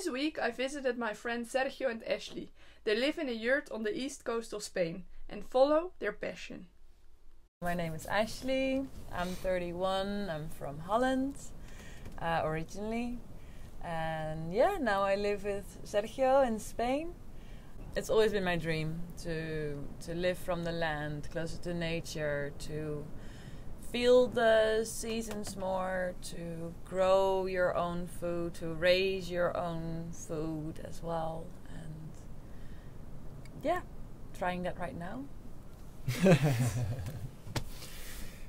This week I visited my friends Sergio and Ashley. They live in a yurt on the east coast of Spain and follow their passion. My name is Ashley, I'm 31, I'm from Holland originally. And yeah, now I live with Sergio in Spain. It's always been my dream to live from the land, closer to nature, to feel the seasons more, to grow your own food, to raise your own food as well. And yeah, trying that right now.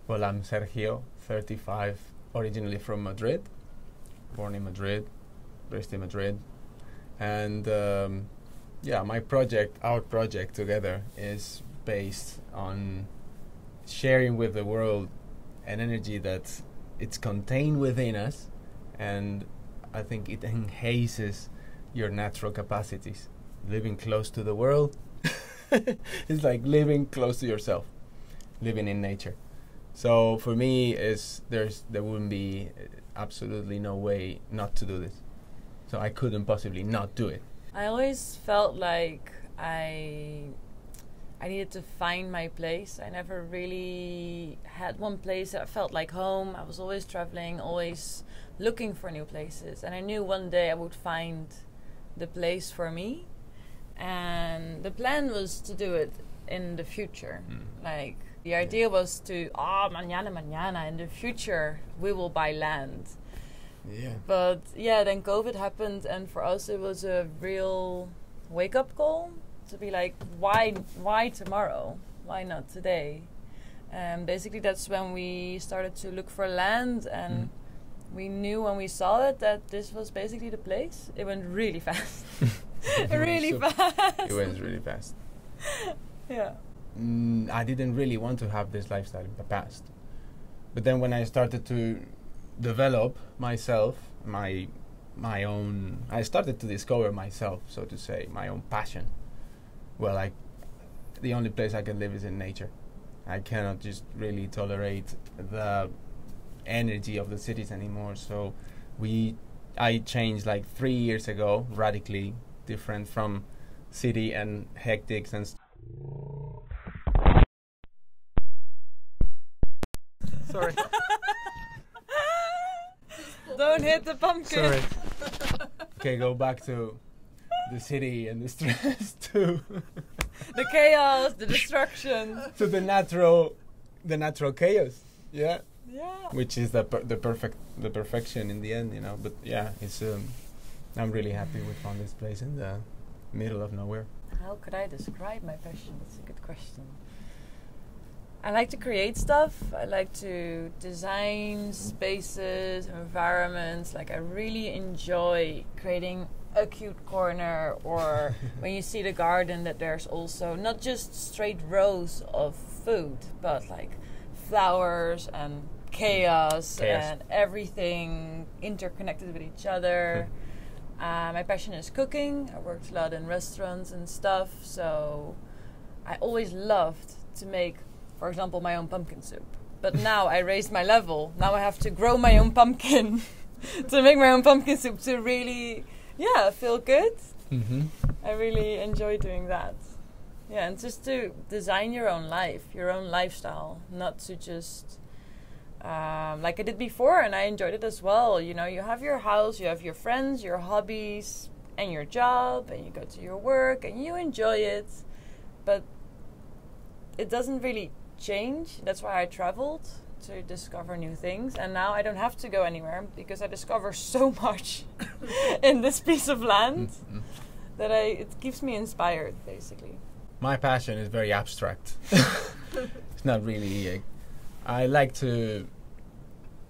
Well, I'm Sergio, 35, originally from Madrid, born in Madrid, raised in Madrid. And our project together is based on sharing with the world an energy that it's contained within us, and I think it enhances your natural capacities. Living close to the world is like living close to yourself, living in nature. So for me, there wouldn't be absolutely no way not to do this. So I couldn't possibly not do it. I always felt like I needed to find my place. I never really had one place that felt like home. I was always traveling, always looking for new places. And I knew one day I would find the place for me. And the plan was to do it in the future. Like, the idea was to, mañana, in the future, we will buy land. Yeah. But yeah, then COVID happened, and for us it was a real wake-up call to be like, why tomorrow? Why not today? And basically that's when we started to look for land, and we knew when we saw it that this was basically the place. It went really fast. Really fast. It went really fast. Yeah. I didn't really want to have this lifestyle in the past. But then when I started to develop myself, I started to discover myself, so to say, my own passion. Well, the only place I can live is in nature. I cannot just really tolerate the energy of the cities anymore. So I changed like 3 years ago, radically different from city and hectics and Sorry. Don't hit the pumpkin. Sorry. Okay, go back to the city and the stress too. The chaos, the destruction. To the natural chaos. Yeah. Yeah. Which is the perfection in the end, you know. But yeah, it's I'm really happy we found this place in the middle of nowhere. How could I describe my passion? That's a good question. I like to create stuff. I like to design spaces, environments. Like, I really enjoy creating a cute corner, or when you see the garden, that there's also not just straight rows of food, but like flowers and chaos. And everything interconnected with each other. My passion is cooking. I worked a lot in restaurants and stuff, so I always loved to make, for example, my own pumpkin soup. But now I raised my level. Now I have to grow my own pumpkin to make my own pumpkin soup to really, feel good. I really enjoy doing that. Yeah, and just to design your own life, your own lifestyle, not to just like I did before, and I enjoyed it as well. You know, you have your house, you have your friends, your hobbies, and your job, and you go to your work, and you enjoy it. But it doesn't really change. That's why I traveled, to discover new things. And now I don't have to go anywhere because I discover so much in this piece of land that it keeps me inspired, basically. My passion is very abstract. It's not really... I like to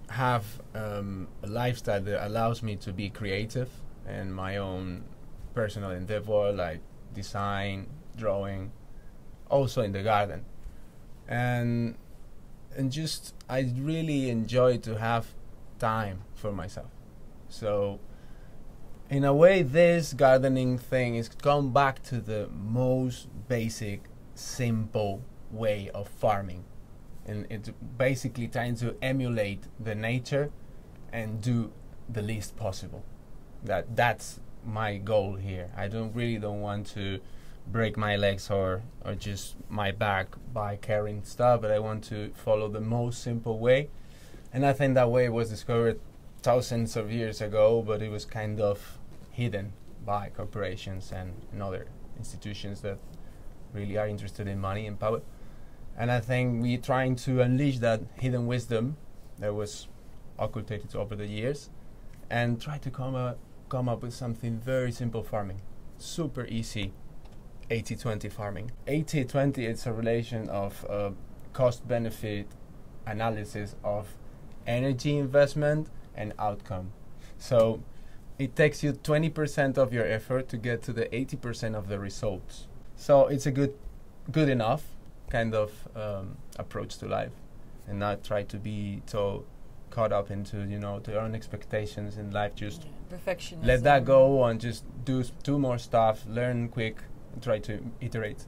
have a lifestyle that allows me to be creative in my own personal endeavor, like design, drawing, also in the garden. And just I really enjoy to have time for myself. So in a way, this gardening thing is come back to the most basic, simple way of farming. And it's basically trying to emulate the nature and do the least possible. That's my goal here. I don't want to break my legs or just my back by carrying stuff, but I want to follow the most simple way. And I think that way was discovered thousands of years ago, but it was kind of hidden by corporations and other institutions that really are interested in money and power. And I think we're trying to unleash that hidden wisdom that was occulted over the years and try to come up with something very simple farming. Super easy 80-20 farming. 80-20 is a relation of cost-benefit analysis of energy investment and outcome. So it takes you 20% of your effort to get to the 80% of the results. So it's a good enough kind of approach to life, and not try to be so caught up into their own expectations in life. Just perfectionism. Let that go and just do more stuff, learn quick, and try to iterate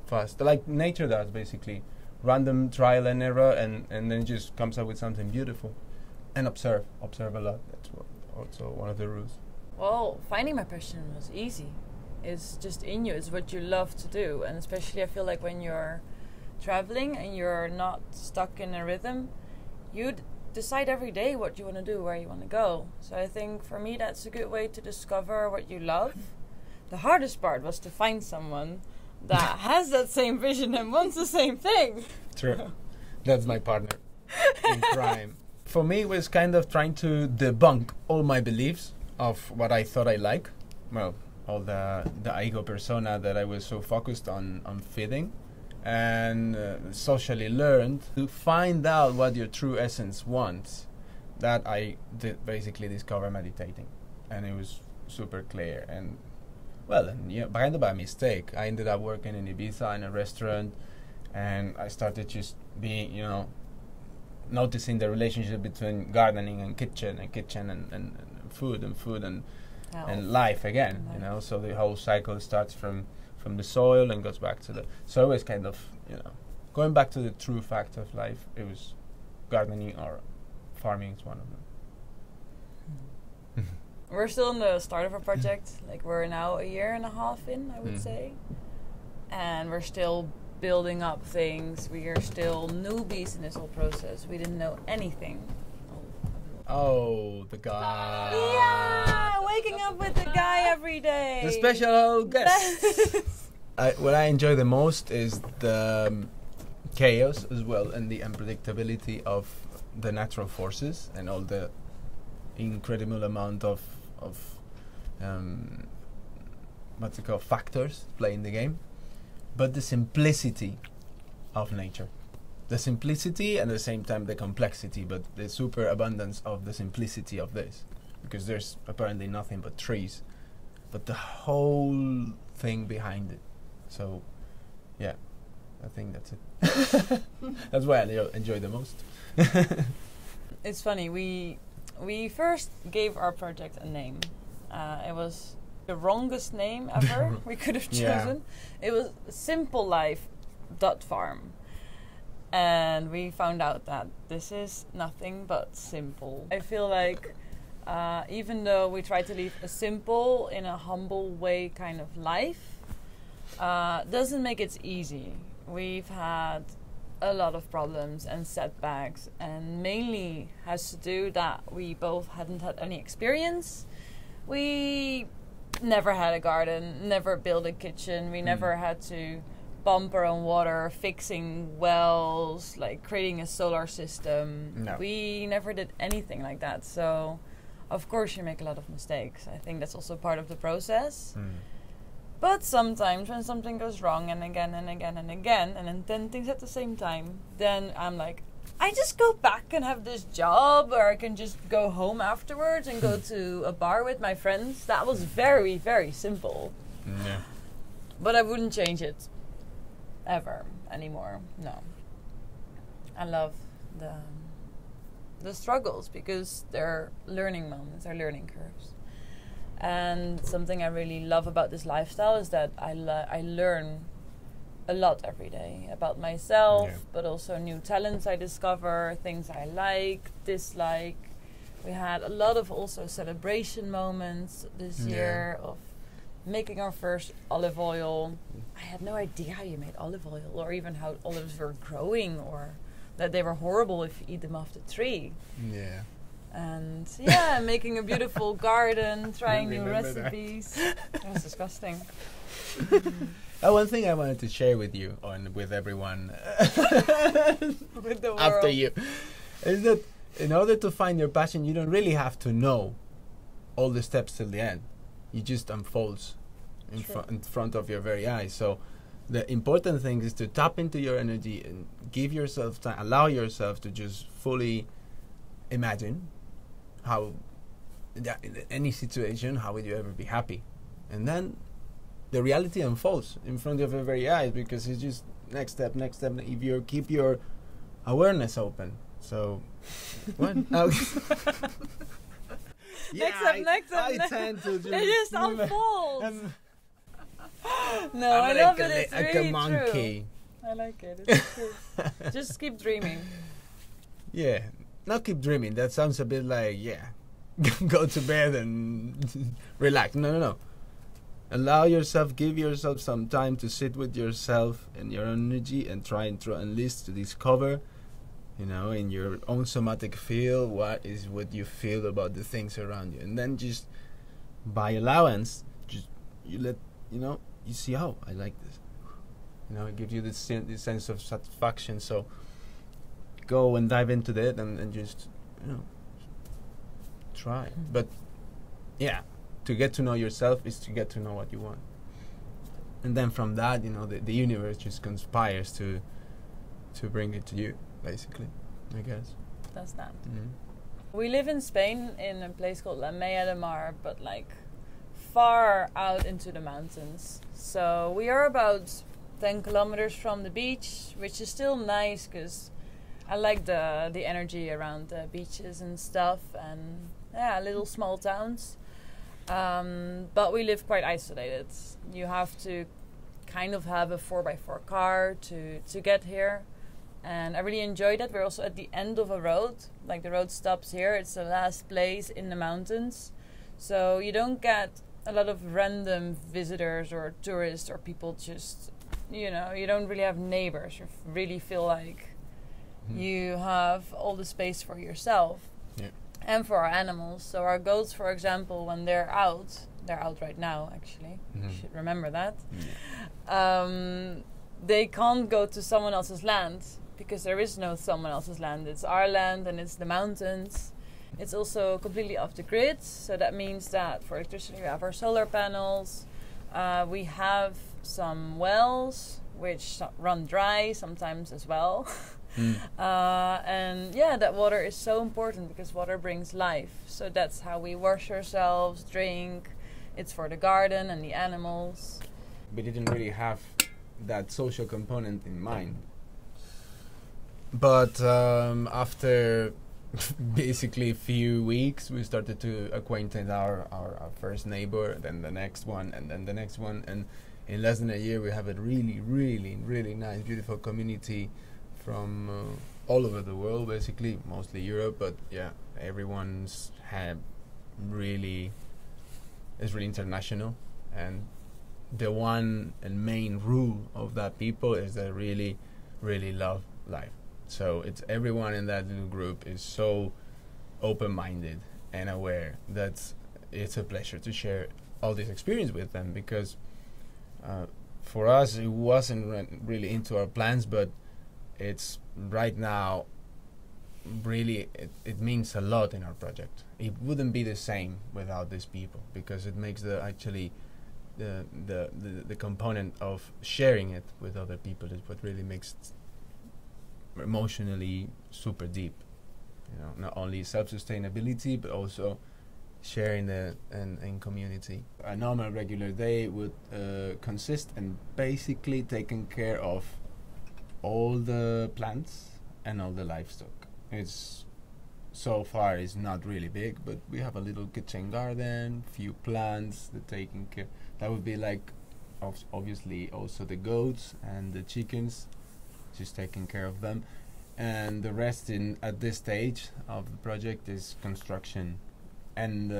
fast, like nature does, basically. Random trial and error, and then just comes up with something beautiful. And observe a lot. That's also one of the rules. Well, finding my passion was easy. It's just in you. It's what you love to do. And especially I feel like when you're traveling and you're not stuck in a rhythm, you decide every day what you want to do, where you want to go. So I think for me that's a good way to discover what you love. The hardest part was to find someone that has that same vision and wants the same thing. True. That's my partner in crime. For me, it was kind of trying to debunk all my beliefs of what I thought I like. Well, all the ego persona that I was so focused on feeding, and socially learned to find out what your true essence wants. That I did basically discover meditating, and it was super clear. And kind of by mistake, I ended up working in Ibiza in a restaurant, and I started just being, noticing the relationship between gardening and kitchen and food and life again. So the whole cycle starts from the soil and goes back to the. So it was kind of going back to the true fact of life. It was gardening or farming is one of them. We're still in the start of our project. Like, we're now a year and a half in, I would say, and we're still building up things. We are still newbies in this whole process. We didn't know anything. Oh, the guy. Yeah, waking up with the guy every day. The special guest. What I enjoy the most is the chaos as well, and the unpredictability of the natural forces and all the incredible amount of factors playing the game. But the simplicity of nature. The simplicity and at the same time the complexity, but the super abundance of the simplicity of this. Because there's apparently nothing but trees. But the whole thing behind it. So, yeah, I think that's it. That's why I enjoy the most. It's funny, we first gave our project a name. It was the wrongest name ever we could have chosen. Yeah. It was simplelife.farm, and we found out that this is nothing but simple. I feel like even though we try to live a simple, in a humble way kind of life, doesn't make it easy. We've had a lot of problems and setbacks, and mainly has to do that we both hadn't had any experience. We never had a garden, never built a kitchen, we never had to pump our own water, fixing wells, like creating a solar system. No. We never did anything like that, so of course you make a lot of mistakes. I think that's also part of the process. But sometimes when something goes wrong, and again and again and again, and then 10 things at the same time, then I'm like, I just go back and have this job, or I can just go home afterwards and go to a bar with my friends. That was very, very simple. Yeah. But I wouldn't change it ever anymore. No. I love the struggles, because they're learning moments, they're learning curves. And something I really love about this lifestyle is that I learn a lot every day about myself, but also new talents I discover, things I like, dislike, We had a lot of also celebration moments this year of making our first olive oil. I had no idea how you made olive oil, or even how olives were growing, or that they were horrible if you eat them off the tree. Yeah. And making a beautiful garden, trying new recipes. That was disgusting. One thing I wanted to share with you and with everyone With the world. after you is that in order to find your passion, you don't really have to know all the steps till the end. It just unfolds in front of your very eyes. So the important thing is to tap into your energy and give yourself time, allow yourself to just fully imagine how in any situation, how would you ever be happy? And then the reality unfolds in front of your very eyes, because it's just next step. If you keep your awareness open. So what? Next step. I tend to It just unfolds. No, I'm I love like it. It's like really a monkey. true. I like it. It's true. Just keep dreaming. Yeah, not keep dreaming. That sounds a bit like go to bed and relax. No. Allow yourself, give yourself some time to sit with yourself and your energy and try and enlist to discover, in your own somatic field, what you feel about the things around you. And then just by allowance, you see, oh, I like this. It gives you this sense of satisfaction. So go and dive into that and just, try. But to get to know yourself is to get to know what you want. And then from that, the universe just conspires to bring it to you, basically, I guess. Does that. Mm-hmm. We live in Spain in a place called La Mella de Mar, but far out into the mountains. So we are about 10 kilometers from the beach, which is still nice because I like the energy around the beaches and stuff, and little small towns. But we live quite isolated. You have to kind of have a 4x4 car to get here. And I really enjoy that. We're also at the end of a road. The road stops here. It's the last place in the mountains. So you don't get a lot of random visitors or tourists or people just, you don't really have neighbors. You really feel like you have all the space for yourself. Yeah. And for our animals. So our goats, for example, when they're out right now, actually. You should remember that. Yeah. They can't go to someone else's land because there is no someone else's land. It's our land and it's the mountains. It's also completely off the grid. So that means that for electricity we have our solar panels. We have some wells which run dry sometimes as well. And that water is so important because water brings life. So that's how we wash ourselves, drink. It's for the garden and the animals. We didn't really have that social component in mind. But after basically a few weeks, we started to acquaint our first neighbor, then the next one, and then the next one. And in less than a year, we have a really, really, really nice, beautiful community from all over the world, basically, mostly Europe. But everyone's is really international. And the one and main rule of that people is that really, really love life. So it's everyone in that little group is so open-minded and aware that it's a pleasure to share all this experience with them, because for us it wasn't really into our plans, but it's right now really it means a lot in our project. It wouldn't be the same without these people, because it makes the component of sharing it with other people is what really makes it emotionally super deep. Not only self-sustainability but also sharing in community. A normal regular day would consist in basically taking care of all the plants and all the livestock. It's so far it's not really big, but we have a little kitchen garden, few plants, the taking care. That would be obviously also the goats and the chickens, just taking care of them. and the rest in at this stage of the project is construction and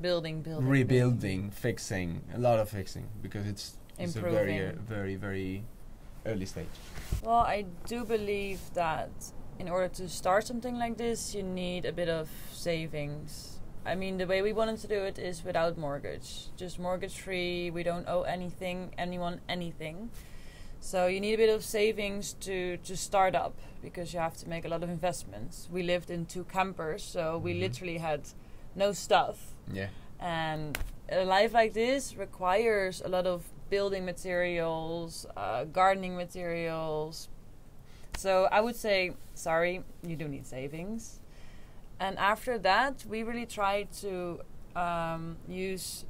building, rebuilding, fixing, a lot of fixing, because it's a very very early stage. Well, I do believe that in order to start something like this, you need a bit of savings. I mean, the way we wanted to do it is without mortgage, just mortgage free. We don't owe anyone anything. So you need a bit of savings to start up, because you have to make a lot of investments. We lived in 2 campers, so we literally had no stuff. Yeah. And a life like this requires a lot of building materials, gardening materials. So I would say, sorry, you do need savings. And after that, we really try to use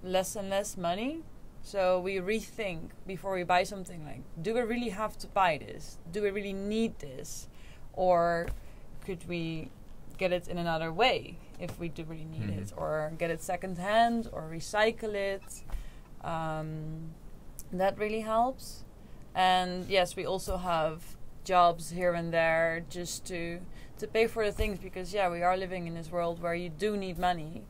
less and less money. So we rethink before we buy something, like, do we really have to buy this? Do we really need this? Or could we get it in another way if we do really need it? Or get it second hand or recycle it? That really helps. And yes, we also have jobs here and there just to pay for the things, because we are living in this world where you do need money.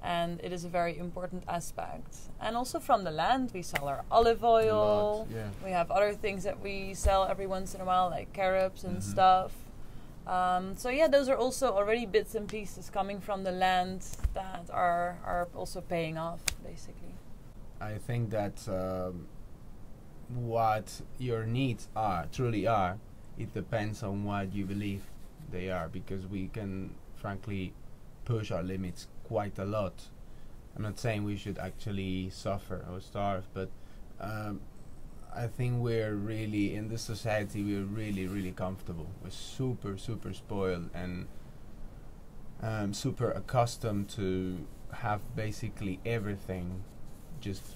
And it is a very important aspect. And also from the land, we sell our olive oil. We have other things that we sell every once in a while, like carrots and stuff. So those are also already bits and pieces coming from the land that are also paying off, basically. I think that what your needs truly are, it depends on what you believe they are, because we can frankly push our limits quite a lot. I'm not saying we should actually suffer or starve, but I think we're really, in this society, we're really, really comfortable. We're super, super spoiled and super accustomed to have basically everything just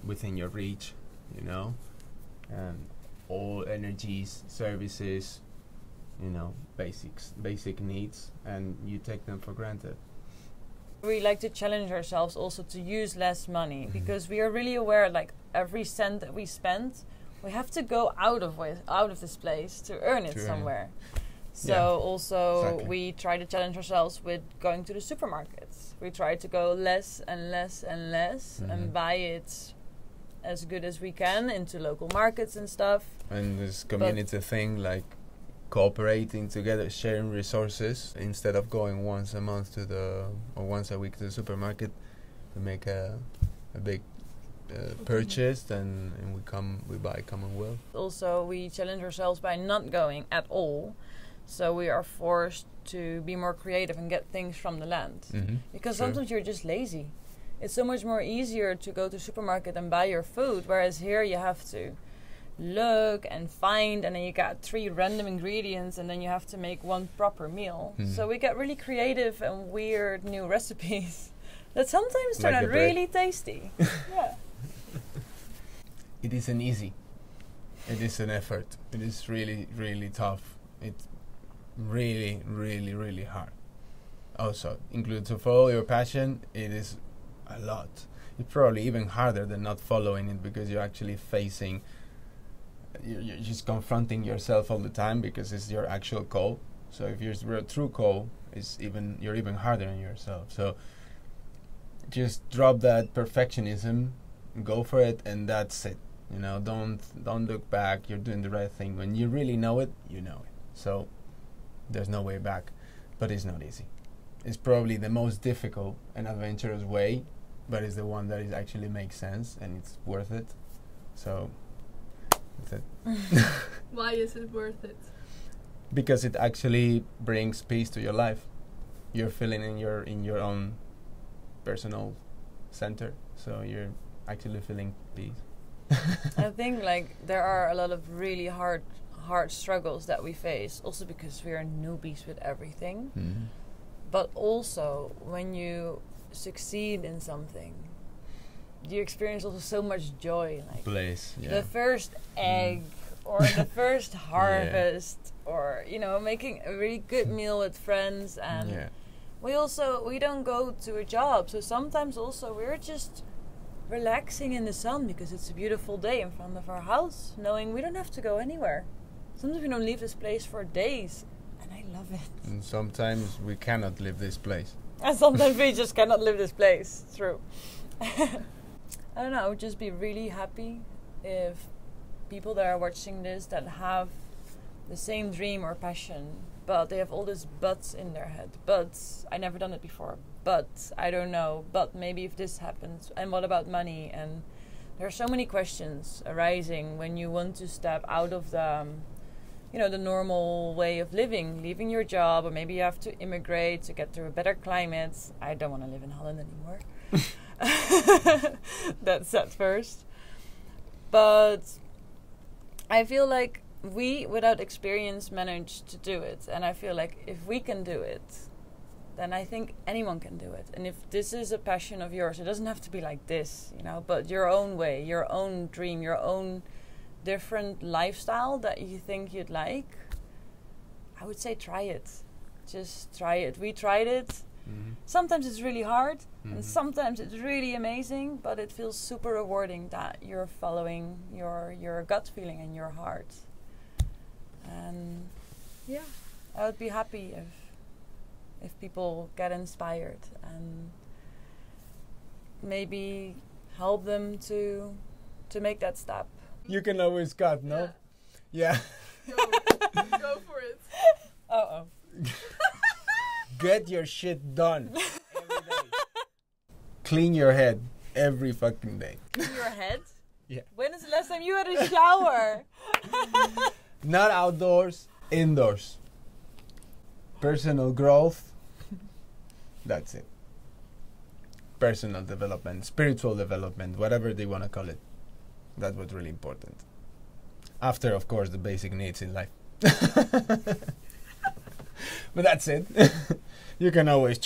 within your reach, you know, and all energies, services, you know, basic needs, and you take them for granted. We like to challenge ourselves also to use less money, because we are really aware, like, every cent that we spend, we have to go out of this place to earn it somewhere. So also we try to challenge ourselves with going to the supermarkets. We try to go less and less and less and buy it as good as we can into local markets and stuff. And this community thing, like cooperating together, sharing resources, instead of going once a month or once a week to the supermarket, we make a big purchase, and we buy Commonwealth. Also, we challenge ourselves by not going at all, so we are forced to be more creative and get things from the land, because sometimes you're just lazy. It's so much more easier to go to the supermarket and buy your food, whereas here you have to look and find, and then you got 3 random ingredients, and then you have to make one proper meal. So we get really creative and weird new recipes that sometimes turn out really tasty. It isn't easy. It is an effort. It is really, really tough. It's really, really, really hard. Also, to follow your passion, it is a lot. It's probably even harder than not following it, because you're actually facing, you're just confronting yourself all the time, because it's your actual call. So if your true call is you're even harder on yourself. So just drop that perfectionism, go for it, and that's it. You know, don't look back. You're doing the right thing. When you really know it, you know it. So there's no way back. But it's not easy. It's probably the most difficult and adventurous way, but it's the one that is actually makes sense, and it's worth it. So that's it. Why is it worth it? Because it actually brings peace to your life. You're feeling in your own personal center, so you're actually feeling peace. I think, like, there are a lot of really hard struggles that we face, also because we are newbies with everything. But also, when you succeed in something, you experience also so much joy, like the first egg or the first harvest, or, you know, making a really good meal with friends. And we don't go to a job, so sometimes also we're just relaxing in the sun because it's a beautiful day in front of our house, knowing we don't have to go anywhere. sometimes we don't leave this place for days, and I love it. And sometimes we cannot leave this place. And sometimes we just cannot live this place. True. I don't know, I would just be really happy if people that are watching this that have the same dream or passion, but they have all these buts in their head. But I never done it before. But I don't know. But maybe if this happens, and what about money? And there are so many questions arising when you want to step out of the, the normal way of living, leaving your job, or maybe you have to immigrate to get to a better climate. I don't want to live in Holland anymore. That's at first. But I feel like we, without experience, managed to do it. And I feel like if we can do it, then I think anyone can do it. And if this is a passion of yours, it doesn't have to be like this, but your own way, your own dream, your own different lifestyle that you think you'd like, I would say try it. Just try it. We tried it. Mm-hmm. Sometimes it's really hard, and sometimes it's really amazing, but it feels super rewarding that you're following your gut feeling and your heart. And yeah, I would be happy if people get inspired and maybe help them to make that step. You can always cut, no? Yeah. Go for it. Uh-oh. Get your shit done every day. Clean your head every fucking day. Clean your head? Yeah. When is the last time you had a shower? Not outdoors, indoors. Personal growth. That's it. Personal development, spiritual development, whatever they want to call it. That's what's really important. After, of course, the basic needs in life. But that's it. You can always